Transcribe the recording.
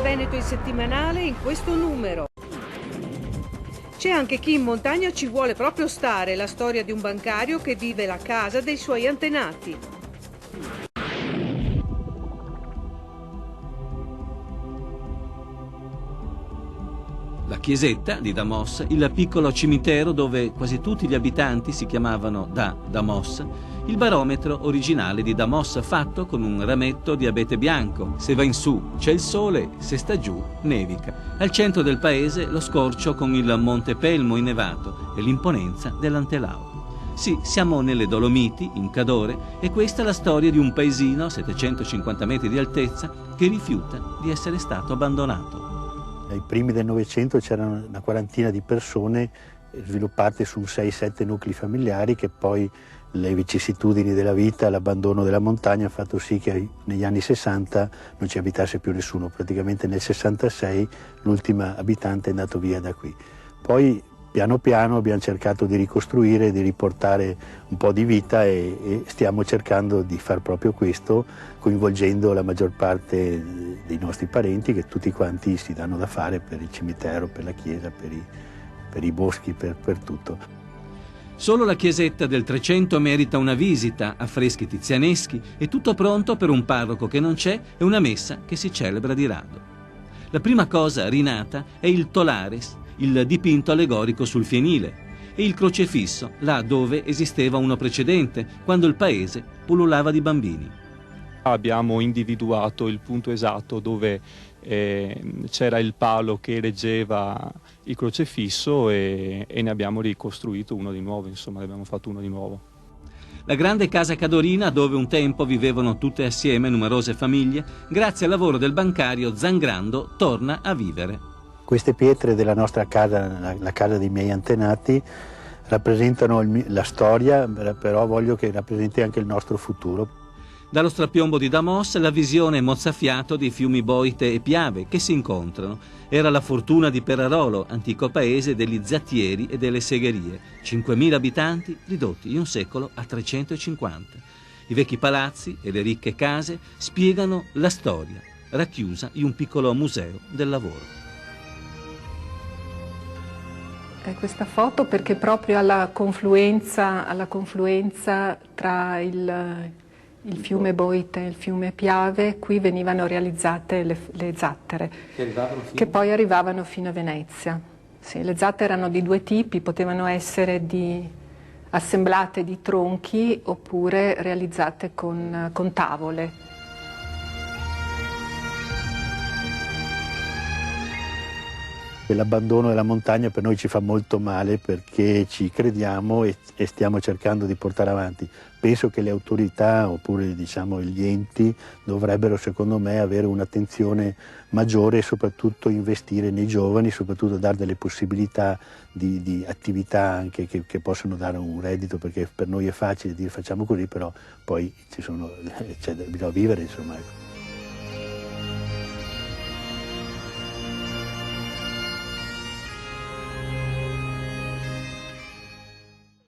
Veneto in settimanale in questo numero. C'è anche chi in montagna ci vuole proprio stare, la storia di un bancario che vive la casa dei suoi antenati. La chiesetta di Damos, il piccolo cimitero dove quasi tutti gli abitanti si chiamavano da Damos, il barometro originale di Damos fatto con un rametto di abete bianco. Se va in su c'è il sole, se sta giù nevica. Al centro del paese lo scorcio con il Monte Pelmo innevato e l'imponenza dell'Antelao. Sì, siamo nelle Dolomiti, in Cadore, e questa è la storia di un paesino a 750 metri di altezza che rifiuta di essere stato abbandonato. Ai primi del Novecento c'erano una quarantina di persone sviluppate su 6-7 nuclei familiari che poi le vicissitudini della vita, l'abbandono della montagna ha fatto sì che negli anni 60 non ci abitasse più nessuno. Praticamente nel 66 l'ultima abitante è andato via da qui. Poi piano piano abbiamo cercato di ricostruire, di riportare un po' di vita e stiamo cercando di far proprio questo, coinvolgendo la maggior parte dei nostri parenti che tutti quanti si danno da fare per il cimitero, per la chiesa, per i boschi, per tutto. Solo la chiesetta del 300 merita una visita, affreschi tizianeschi e tutto pronto per un parroco che non c'è e una messa che si celebra di rado. La prima cosa rinata è il Tolares, il dipinto allegorico sul fienile, e il crocefisso, là dove esisteva uno precedente, quando il paese pullulava di bambini. Abbiamo individuato il punto esatto dove c'era il palo che reggeva il crocefisso e ne abbiamo ricostruito uno di nuovo, insomma ne abbiamo fatto uno di nuovo. La grande casa cadorina dove un tempo vivevano tutte assieme numerose famiglie, grazie al lavoro del bancario Zangrando torna a vivere. Queste pietre della nostra casa, la casa dei miei antenati, rappresentano la storia, però voglio che rappresenti anche il nostro futuro. Dallo strapiombo di Damos la visione mozzafiato di fiumi Boite e Piave che si incontrano. Era la fortuna di Perarolo, antico paese degli zattieri e delle segherie. 5.000 abitanti ridotti in un secolo a 350. I vecchi palazzi e le ricche case spiegano la storia, racchiusa in un piccolo museo del lavoro. Questa foto perché proprio alla confluenza tra il fiume Boite e il fiume Piave, qui venivano realizzate le zattere, che poi arrivavano fino a Venezia. Sì, le zattere erano di due tipi, potevano essere assemblate di tronchi oppure realizzate con tavole. L'abbandono della montagna per noi ci fa molto male perché ci crediamo e stiamo cercando di portare avanti. Penso che le autorità oppure diciamo gli enti dovrebbero secondo me avere un'attenzione maggiore e soprattutto investire nei giovani, soprattutto dare delle possibilità di attività anche che possono dare un reddito, perché per noi è facile dire facciamo così, però poi bisogna vivere insomma.